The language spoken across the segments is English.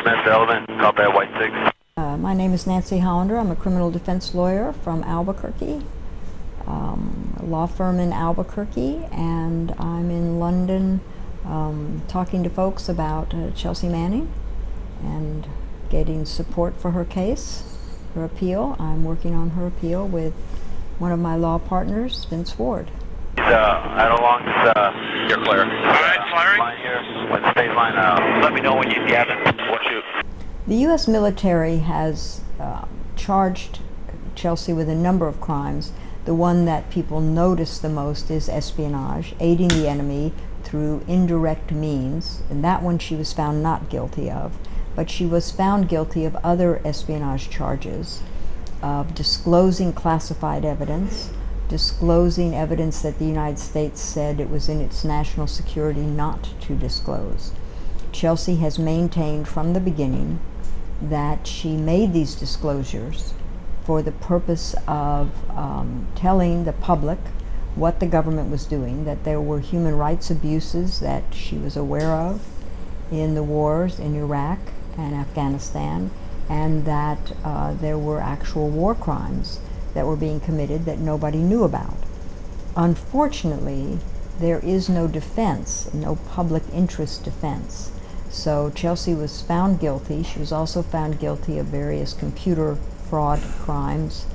Mr. Element, call that White 6. My name is Nancy Hollander. I'm a criminal defense lawyer from Albuquerque, a law firm in Albuquerque, and I'm in London talking to folks about Chelsea Manning and getting support for her case, her appeal. I'm working on her appeal with one of my law partners, Vince Ward. At along this, you're clear. Alright, firing. Line here, with the state line, let me know when you have it. We'll shoot. The U.S. military has charged Chelsea with a number of crimes. The one that people notice the most is espionage, aiding the enemy through indirect means, and that one she was found not guilty of. But she was found guilty of other espionage charges, of disclosing classified evidence, disclosing evidence that the United States said it was in its national security not to disclose. Chelsea has maintained from the beginning that she made these disclosures for the purpose of telling the public what the government was doing, that there were human rights abuses that she was aware of in the wars in Iraq and Afghanistan, and that there were actual war crimes that were being committed that nobody knew about. Unfortunately, there is no defense, no public interest defense. So Chelsea was found guilty. She was also found guilty of various computer fraud crimes,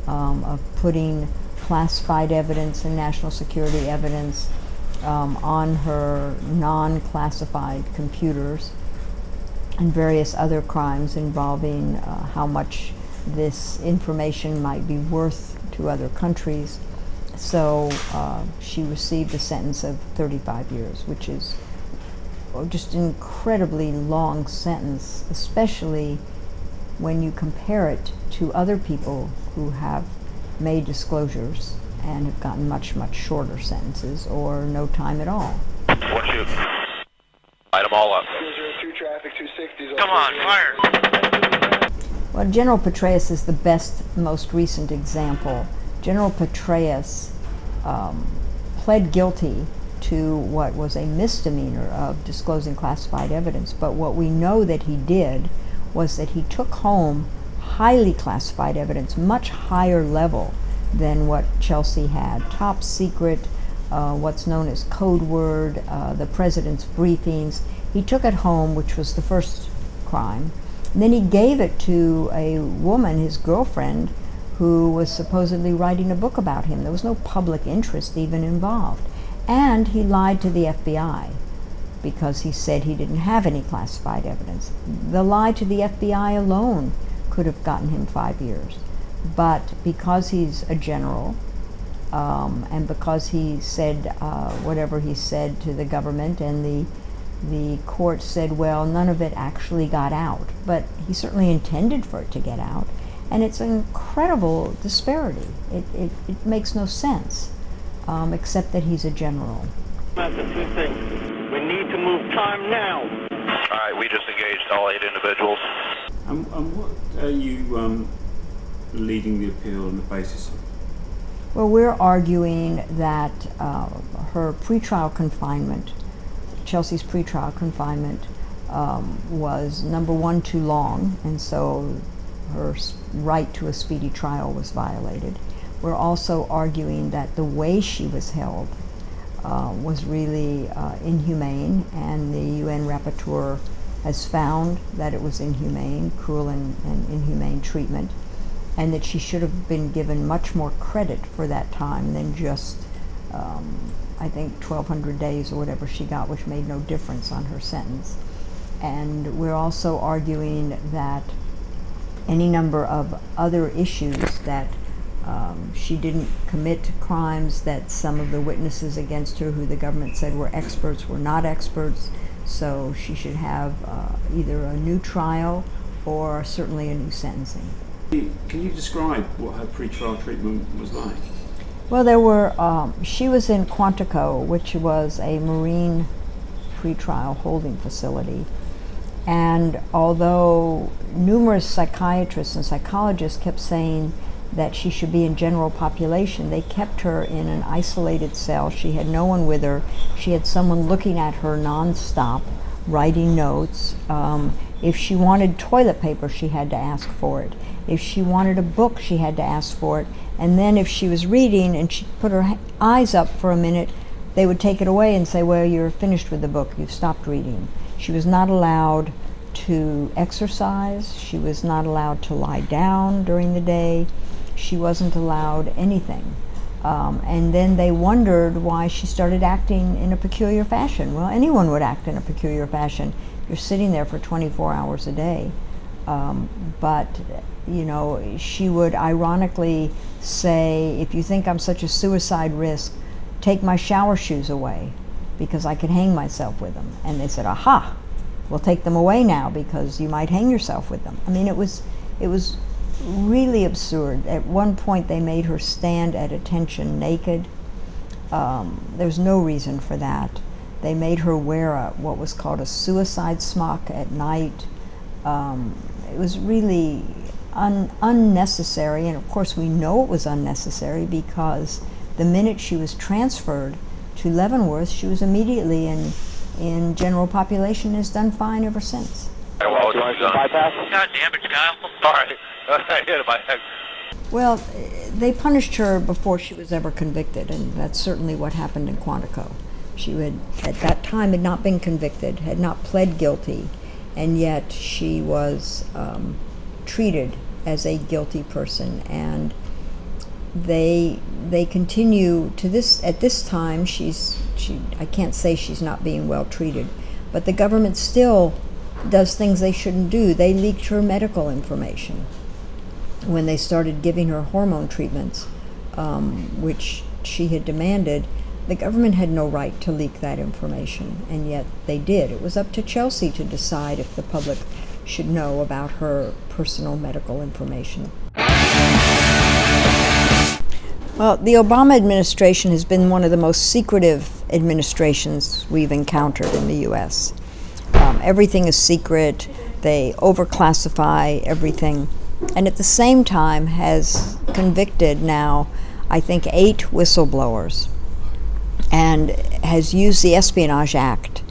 of putting classified evidence and national security evidence on her non-classified computers, and various other crimes involving how much this information might be worth to other countries. So she received a sentence of 35 years, which is just an incredibly long sentence, especially when you compare it to other people who have made disclosures and have gotten much, much shorter sentences or no time at all. We'll shoot. Light them all up. 202 traffic, 260. Come on, fire. Well, General Petraeus is the best, most recent example. General Petraeus pled guilty to what was a misdemeanor of disclosing classified evidence, but what we know that he did was that he took home highly classified evidence, much higher level than what Chelsea had. Top secret, what's known as code word, the president's briefings. He took it home, which was the first crime. And then he gave it to a woman, his girlfriend, who was supposedly writing a book about him. There was no public interest even involved. And he lied to the FBI because he said he didn't have any classified evidence. The lie to the FBI alone could have gotten him 5 years. But because he's a general, and because he said whatever he said to the government, and the court said, well, none of it actually got out. But he certainly intended for it to get out. And it's an incredible disparity. It makes no sense, except that he's a general. That's the two things. We need to move time now. All right, we just engaged all 8 individuals. And what are you leading the appeal on the basis of? Well, we're arguing that her pretrial confinement, Chelsea's pretrial confinement, was, number one, too long, and so her right to a speedy trial was violated. We're also arguing that the way she was held was really inhumane, and the UN rapporteur has found that it was inhumane, cruel and inhumane treatment, and that she should have been given much more credit for that time than just, I think, 1,200 days or whatever she got, which made no difference on her sentence. And we're also arguing that any number of other issues, that she didn't commit crimes, that some of the witnesses against her who the government said were experts were not experts, so she should have either a new trial or certainly a new sentencing. Can you describe what her pre-trial treatment was like? Well, there were, she was in Quantico, which was a Marine pretrial holding facility. And although numerous psychiatrists and psychologists kept saying that she should be in general population, they kept her in an isolated cell. She had no one with her. She had someone looking at her nonstop, writing notes. If she wanted toilet paper, she had to ask for it. If she wanted a book, she had to ask for it. And then if she was reading and she put her eyes up for a minute, they would take it away and say, well, you're finished with the book, you've stopped reading. She was not allowed to exercise. She was not allowed to lie down during the day. She wasn't allowed anything. And then they wondered why she started acting in a peculiar fashion. Well, anyone would act in a peculiar fashion. You're sitting there for 24 hours a day. But, you know, she would ironically say, if you think I'm such a suicide risk, take my shower shoes away because I could hang myself with them. And they said, aha, we'll take them away now because you might hang yourself with them. I mean, it was really absurd. At one point they made her stand at attention naked. There's no reason for that. They made her wear what was called a suicide smock at night. It was really unnecessary, and of course we know it was unnecessary because the minute she was transferred to Leavenworth, she was immediately in general population and has done fine ever since. God damn it, Kyle. Sorry. I hit my head. Well, they punished her before she was ever convicted, and that's certainly what happened in Quantico. She had, at that time, had not been convicted, had not pled guilty, and yet she was treated as a guilty person. And they continue to this. At this time, I can't say she's not being well treated, but the government still does things they shouldn't do. They leaked her medical information when they started giving her hormone treatments, which she had demanded. The government had no right to leak that information, and yet they did. It was up to Chelsea to decide if the public should know about her personal medical information. Well, the Obama administration has been one of the most secretive administrations we've encountered in the U.S. Everything is secret. They overclassify everything, and at the same time has convicted now, I think, 8 whistleblowers, and has used the Espionage Act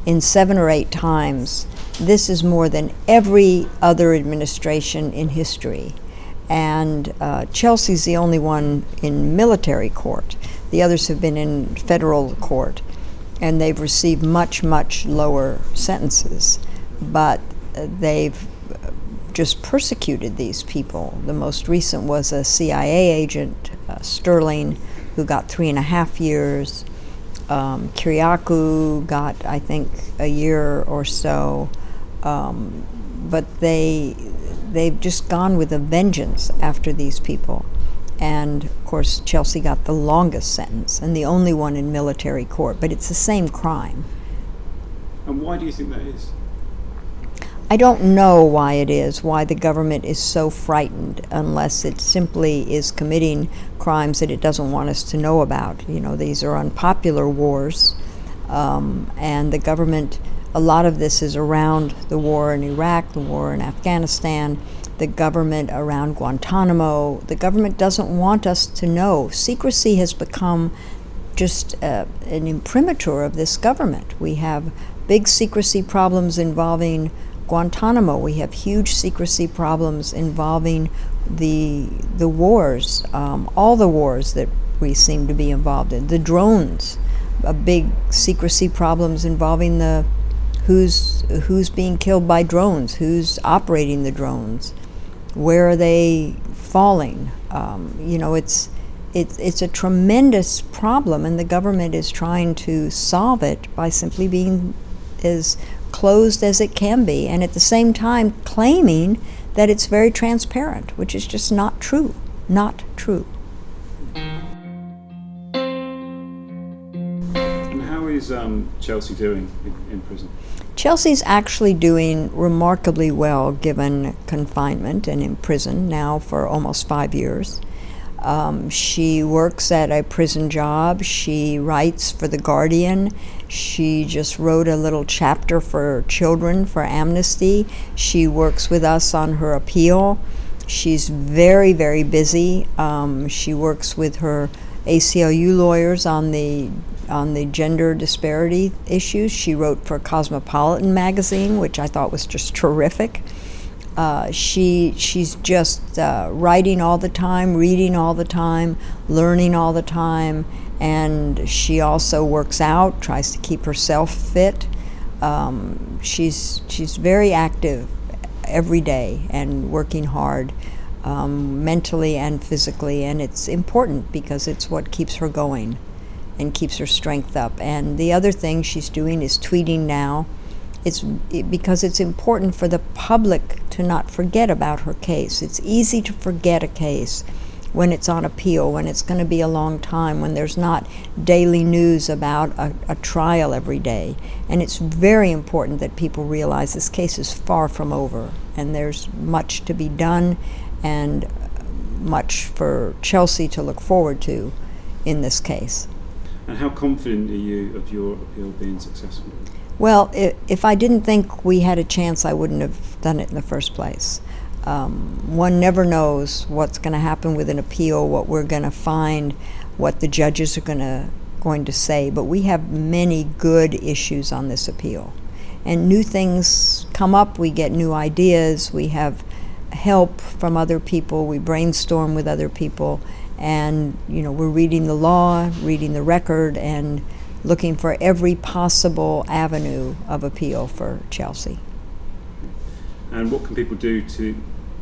in 7 or 8 times. This is more than every other administration in history. And Chelsea's the only one in military court. The others have been in federal court, and they've received much, much lower sentences. But they've just persecuted these people. The most recent was a CIA agent, Sterling, who got 3.5 years. Kiriakou got, I think, a year or so. But they've just gone with a vengeance after these people. And of course, Chelsea got the longest sentence and the only one in military court, but it's the same crime. And why do you think that is? I don't know why it is, why the government is so frightened, unless it simply is committing crimes that it doesn't want us to know about. You know, these are unpopular wars, and the government, a lot of this is around the war in Iraq, the war in Afghanistan, the government around Guantanamo. The government doesn't want us to know. Secrecy has become just an imprimatur of this government. We have big secrecy problems involving Guantanamo. We have huge secrecy problems involving the wars, all the wars that we seem to be involved in. The drones, big secrecy problems involving the who's being killed by drones, who's operating the drones, where are they falling? You know, it's a tremendous problem, and the government is trying to solve it by simply being as closed as it can be, and at the same time claiming that it's very transparent, which is just not true. Not true. And how is Chelsea doing in prison? Chelsea's actually doing remarkably well given confinement and in prison now for almost 5 years. She works at a prison job. She writes for The Guardian. She just wrote a little chapter for children for Amnesty. She works with us on her appeal. She's very, very busy. She works with her ACLU lawyers on the on the gender disparity issues. She wrote for Cosmopolitan magazine, which I thought was just terrific. She's just writing all the time, reading all the time, learning all the time, and she also works out, tries to keep herself fit. She's very active every day and working hard, mentally and physically, and it's important because it's what keeps her going and keeps her strength up. And the other thing she's doing is tweeting now. Because it's important for the public to not forget about her case. It's easy to forget a case when it's on appeal, when it's going to be a long time, when there's not daily news about a trial every day. And it's very important that people realize this case is far from over, and there's much to be done and much for Chelsea to look forward to in this case. And how confident are you of your appeal being successful? Well, if I didn't think we had a chance, I wouldn't have done it in the first place. One never knows what's going to happen with an appeal, what we're going to find, what the judges are going to say. But we have many good issues on this appeal. And new things come up, we get new ideas, we have help from other people, we brainstorm with other people, and we're reading the law, reading the record, and looking for every possible avenue of appeal for Chelsea. And what can people do to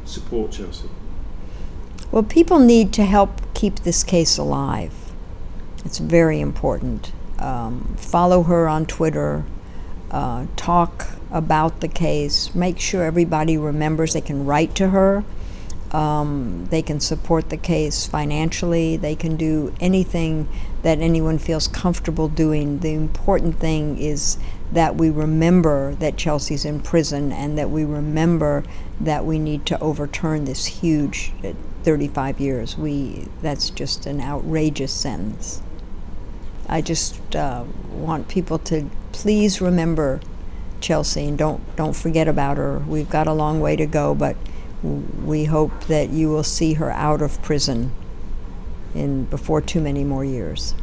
support Chelsea? Well, people need to help keep this case alive. It's very important. Follow her on Twitter, talk about the case, make sure everybody remembers they can write to her. They can support the case financially. They can do anything that anyone feels comfortable doing. The important thing is that we remember that Chelsea's in prison and that we remember that we need to overturn this huge 35 years. That's just an outrageous sentence. I just want people to please remember Chelsea and don't forget about her. We've got a long way to go, but we hope that you will see her out of prison before too many more years.